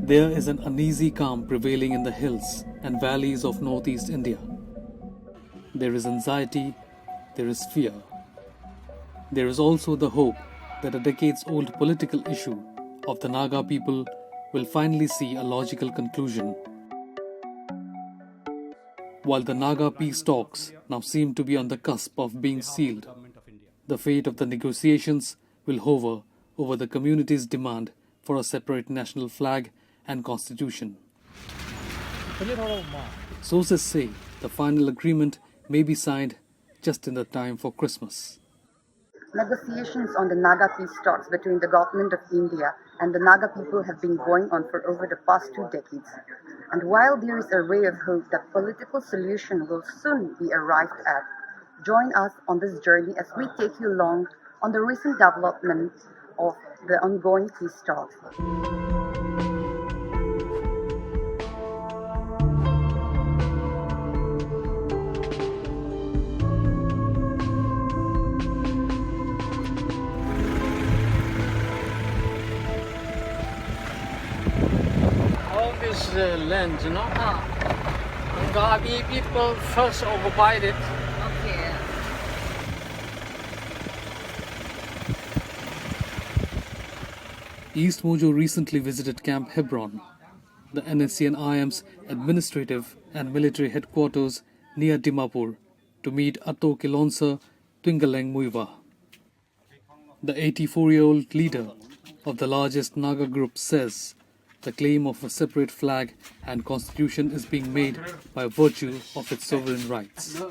There is an uneasy calm prevailing in the hills and valleys of northeast India. There is anxiety, there is fear. There is also the hope that a decades-old political issue of the Naga people will finally see a logical conclusion. While the Naga peace talks now seem to be on the cusp of being sealed, the fate of the negotiations will hover over the community's demand for a separate national flag and constitution. Sources say the final agreement may be signed just in the time for Christmas. Negotiations on the Naga peace talks between the government of India and the Naga people have been going on for over the past 2 decades. And while there is a ray of hope that political solution will soon be arrived at, join us on this journey as we take you along on the recent development of the ongoing peace talks. Land, you know. Naga people first occupied it. Okay. East Mojo recently visited Camp Hebron, the NSCN-IM's administrative and military headquarters near Dimapur, to meet Ato Kilonsa Isak-Muivah. The 84-year-old leader of the largest Naga group says the claim of a separate flag and constitution is being made by virtue of its sovereign rights.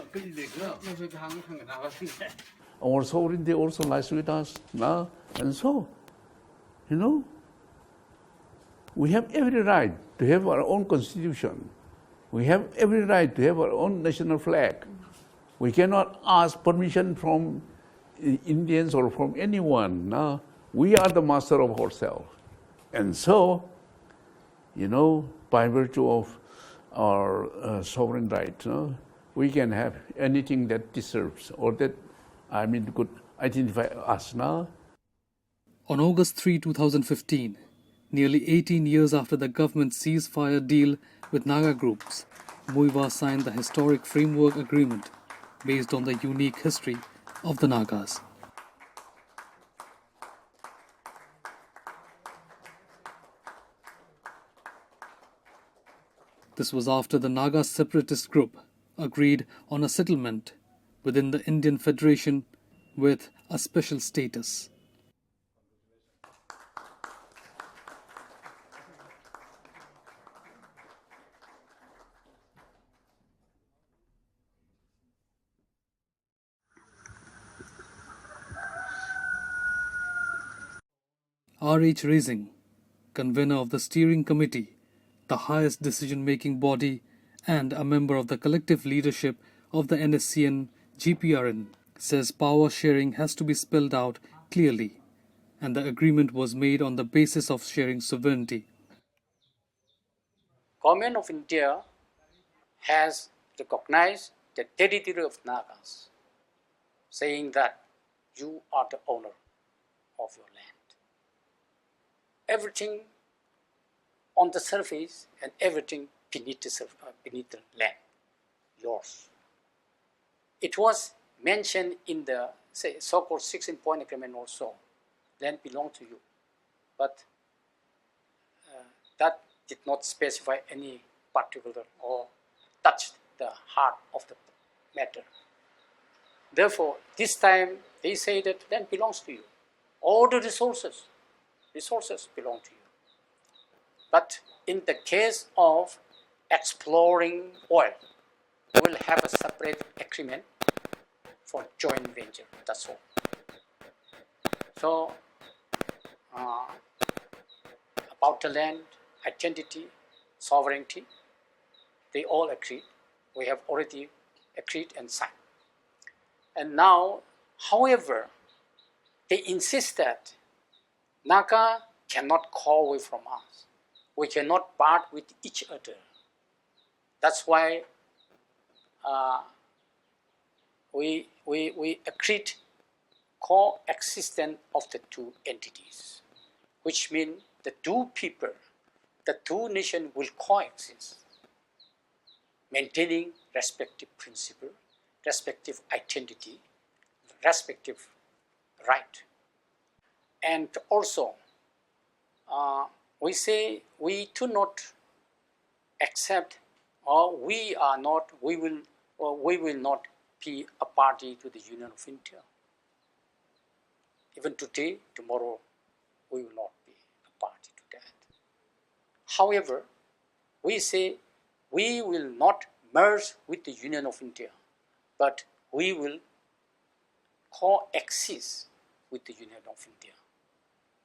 Our sovereignty also lies with us now, and so, we have every right to have our own constitution. We have every right to have our own national flag. We cannot ask permission from Indians or from anyone. Now, we are the master of ourselves. And so, by virtue of our sovereign right, we can have anything that deserves or that, could identify us now. On August 3, 2015, nearly 18 years after the government's ceasefire deal with Naga groups, Muivah signed the historic framework agreement based on the unique history of the Nagas. This was after the Naga separatist group agreed on a settlement within the Indian Federation with a special status. R.H. Rising, convener of the steering committee, the highest decision-making body and a member of the collective leadership of the NSCN-GPRN, says power sharing has to be spelled out clearly, and the agreement was made on the basis of sharing sovereignty. Government of India has recognized the territory of Nagas, saying that you are the owner of your land. Everything on the surface and everything beneath the land, yours. It was mentioned in the so-called 16-point agreement also, land belongs to you. But that did not specify any particular or touch the heart of the matter. Therefore, this time they say that land belongs to you. All the resources belong to you. But in the case of exploring oil, we'll have a separate agreement for joint venture, that's all. So, about the land, identity, sovereignty, they all agreed. We have already agreed and signed. And now, however, they insist that Naga cannot call away from us. We cannot part with each other. That's why we agreed coexistence of the two entities, which means the two people the two nations will coexist, maintaining respective principle, respective identity, respective right. And also, we say we do not accept, or we will not be a party to the Union of India. Even today, tomorrow, we will not be a party to that. However, we say we will not merge with the Union of India, but we will coexist with the Union of India.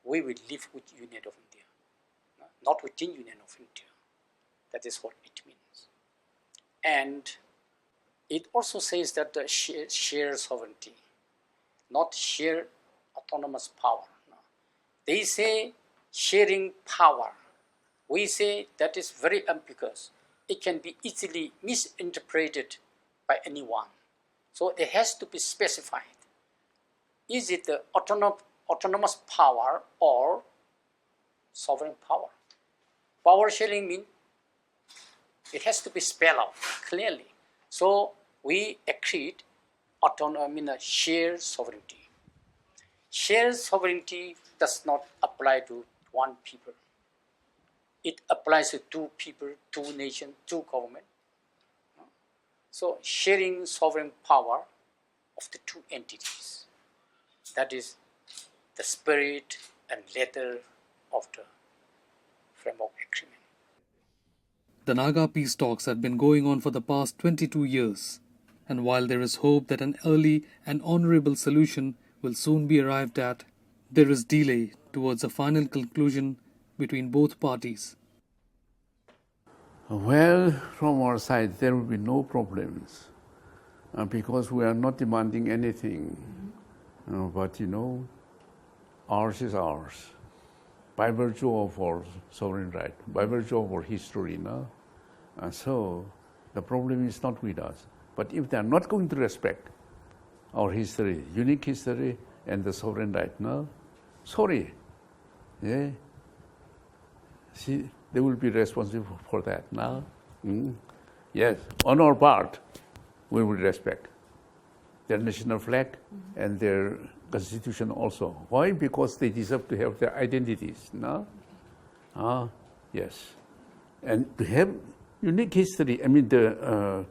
We will live with Union of India, not within Union of India. That is what it means. And it also says that the share sovereignty, not share autonomous power. No. They say sharing power. We say that is very ambiguous. It can be easily misinterpreted by anyone. So it has to be specified. Is it the autonomous power or sovereign power? Power sharing means it has to be spelled out clearly. So we agreed shared sovereignty. Shared sovereignty does not apply to one people. It applies to two people, two nations, two governments. So sharing sovereign power of the two entities. That is the spirit and letter of the framework agreement. The Naga peace talks have been going on for the past 22 years, and while there is hope that an early and honorable solution will soon be arrived at, there is delay towards a final conclusion between both parties. Well, from our side, there will be no problems because we are not demanding anything. But ours is ours by virtue of our sovereign right, by virtue of our history. No? So the problem is not with us. But if they are not going to respect our history, unique history, and the sovereign right, no, sorry. Yeah. See, they will be responsible for that now. Yes, on our part, we will respect their national flag and their constitution also. Why? Because they deserve to have their identities. No? Yes. And to have unique history, the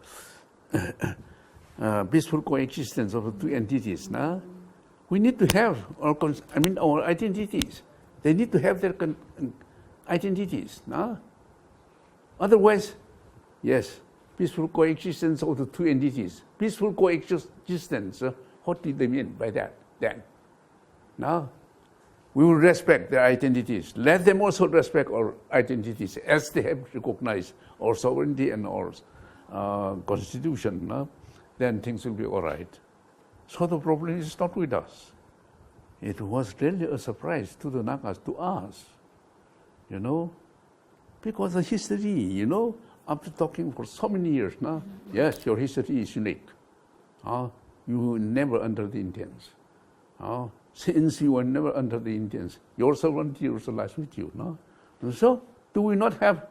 peaceful coexistence of the two entities. No? We need to have our identities. They need to have their identities. No? Otherwise, yes, peaceful coexistence of the two entities. Peaceful coexistence, what did they mean by that then? Now, we will respect their identities. Let them also respect our identities as they have recognized our sovereignty and our constitution. No? Then things will be all right. So the problem is not with us. It was really a surprise to the Nagas, to us, because the history, after talking for so many years now, yes, your history is unique. You were never under the Indians. Since you were never under the Indians, your sovereignty also lies with you. No? So, do we not have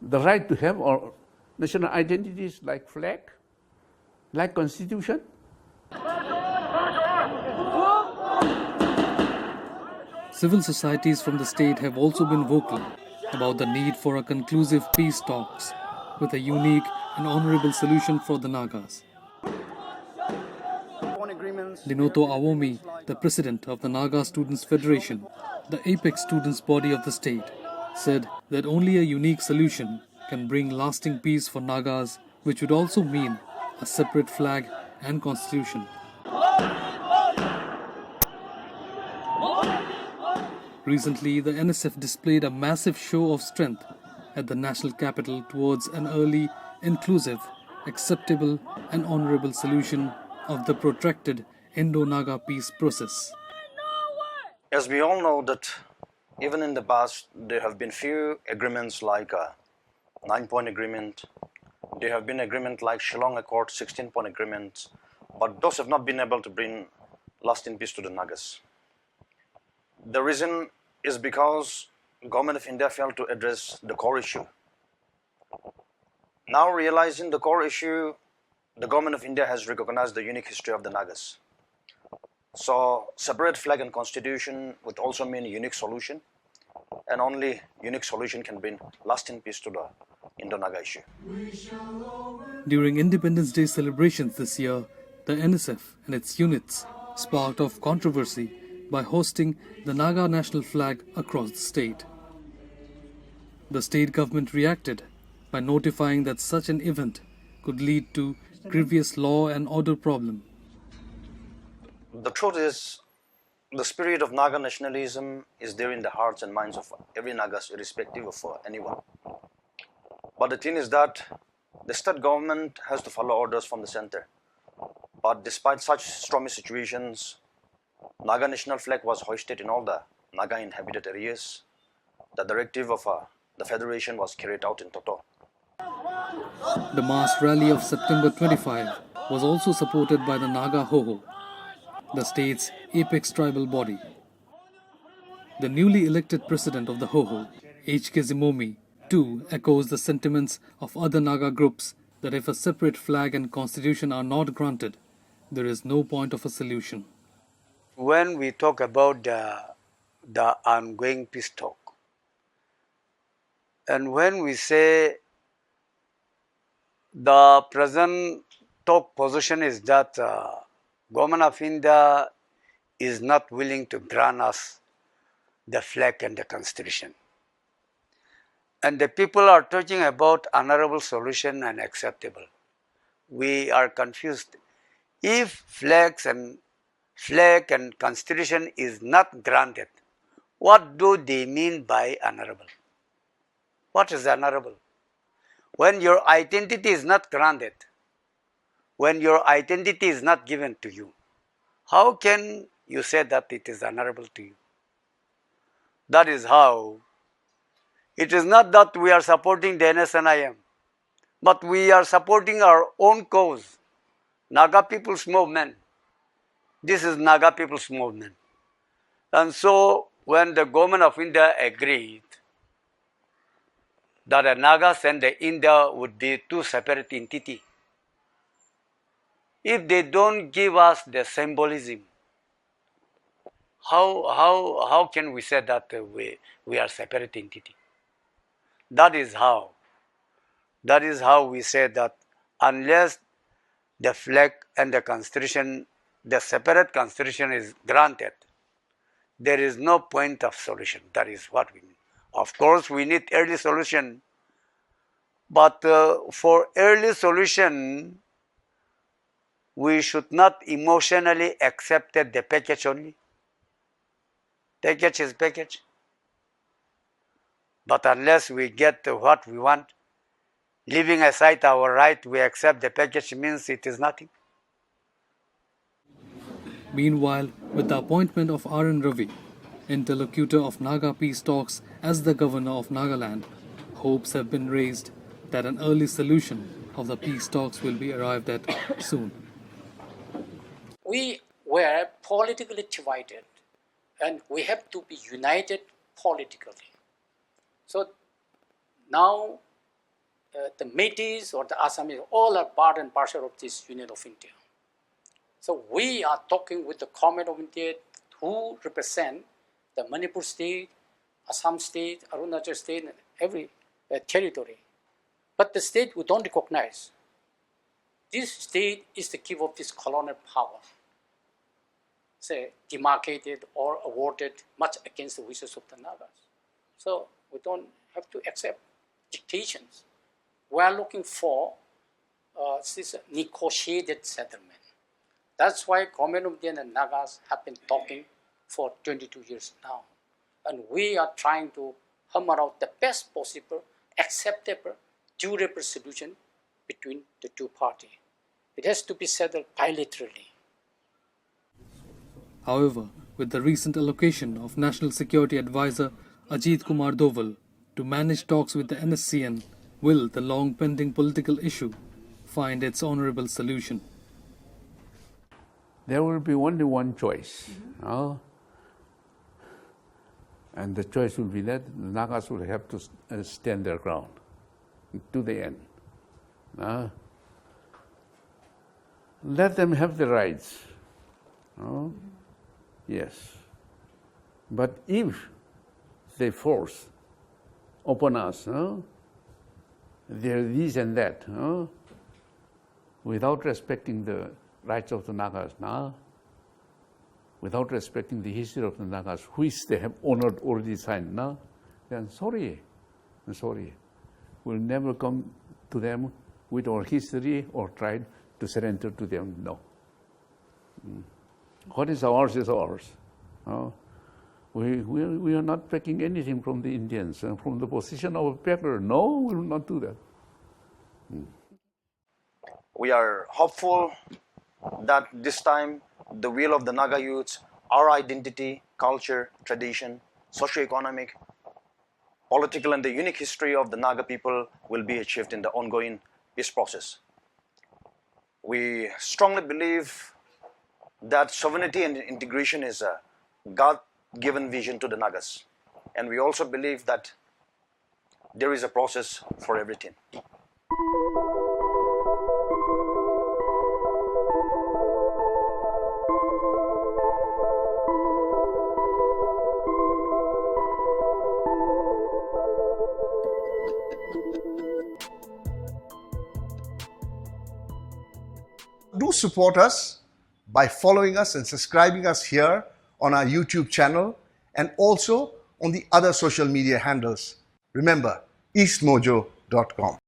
the right to have our national identities like flag, like constitution? Civil societies from the state have also been vocal about the need for a conclusive peace talks with a unique and honorable solution for the Nagas. Dinoto Awomi, the president of the Naga Students Federation, the apex students body of the state, said that only a unique solution can bring lasting peace for Nagas, which would also mean a separate flag and constitution. Recently, the NSF displayed a massive show of strength at the national capital towards an early, inclusive, acceptable and honorable solution of the protracted Indo-Naga peace process. As we all know that even in the past there have been few agreements like a 9-point agreement, there have been agreements like Shillong Accord, 16-point agreements, but those have not been able to bring lasting peace to the Nagas. The reason is because Government of India failed to address the core issue. Now realizing the core issue, the Government of India has recognized the unique history of the Nagas. So separate flag and constitution would also mean a unique solution, and only unique solution can bring lasting peace to the Indo-Naga issue. During Independence Day celebrations this year, the NSF and its units sparked off controversy by hosting the Naga national flag across the state. The state government reacted by notifying that such an event could lead to grievous law and order problem. The truth is, the spirit of Naga nationalism is there in the hearts and minds of every Nagas, irrespective of anyone. But the thing is that the state government has to follow orders from the center. But despite such stormy situations, Naga national flag was hoisted in all the Naga inhabited areas. The directive of the federation was carried out in toto. The mass rally of September 25 was also supported by the Naga Hoho, the state's apex tribal body. The newly elected president of the Hoho, H.K. Zimomi, too echoes the sentiments of other Naga groups that if a separate flag and constitution are not granted, there is no point of a solution. When we talk about the ongoing peace talk, and when we say the present talk position is that Government of India is not willing to grant us the flag and the constitution. And the people are talking about honorable solution and acceptable. We are confused. If flag and constitution is not granted, what do they mean by honorable? What is honorable? When your identity is not granted, when your identity is not given to you, how can you say that it is honorable to you? That is how. It is not that we are supporting the NSCN-IM, but we are supporting our own cause, Naga People's Movement. This is Naga People's Movement. And so when the Government of India agreed that the Nagas and the India would be two separate entities, if they don't give us the symbolism, how can we say that we are separate entity? That is how we say that unless the flag and the constitution, the separate constitution is granted, there is no point of solution. That is what we mean. Of course, we need early solution, but for early solution, we should not emotionally accept the package only. Package is package. But unless we get what we want, leaving aside our right, we accept the package means it is nothing. Meanwhile, with the appointment of R.N. Ravi, interlocutor of Naga peace talks as the governor of Nagaland, hopes have been raised that an early solution of the peace talks will be arrived at soon. We were politically divided, and we have to be united politically. So now the Métis or the Assamese, all are part and parcel of this Union of India. So we are talking with the Government of India who represent the Manipur state, Assam state, Arunachal state, and every territory. But the state we don't recognize. This state is the gift of this colonial power, say demarcated or awarded much against the wishes of the Nagas. So we don't have to accept dictations. We are looking for this negotiated settlement. That's why Government of India and Nagas have been talking for 22 years now. And we are trying to hammer out the best possible, acceptable, durable solution between the two parties. It has to be settled bilaterally. However, with the recent allocation of National Security Advisor Ajit Kumar Doval to manage talks with the NSCN, will the long-pending political issue find its honorable solution? There will be only one choice. And the choice will be that the Nagas will have to stand their ground to the end. Let them have the rights. Yes. But if they force upon us, there this and that, without respecting the rights of the Nagas, without respecting the history of the Nagas, which they have honored already signed, then sorry. We'll never come to them with our history or try to surrender to them. No. What is ours is ours. We are not taking anything from the Indians. And from the position of a beggar, no, we will not do that. We are hopeful that this time the will of the Naga youths, our identity, culture, tradition, socio-economic, political and the unique history of the Naga people will be achieved in the ongoing peace process. We strongly believe that sovereignty and integration is a God-given vision to the Nagas. And we also believe that there is a process for everything. Do support us by following us and subscribing us here on our YouTube channel and also on the other social media handles. Remember, eastmojo.com.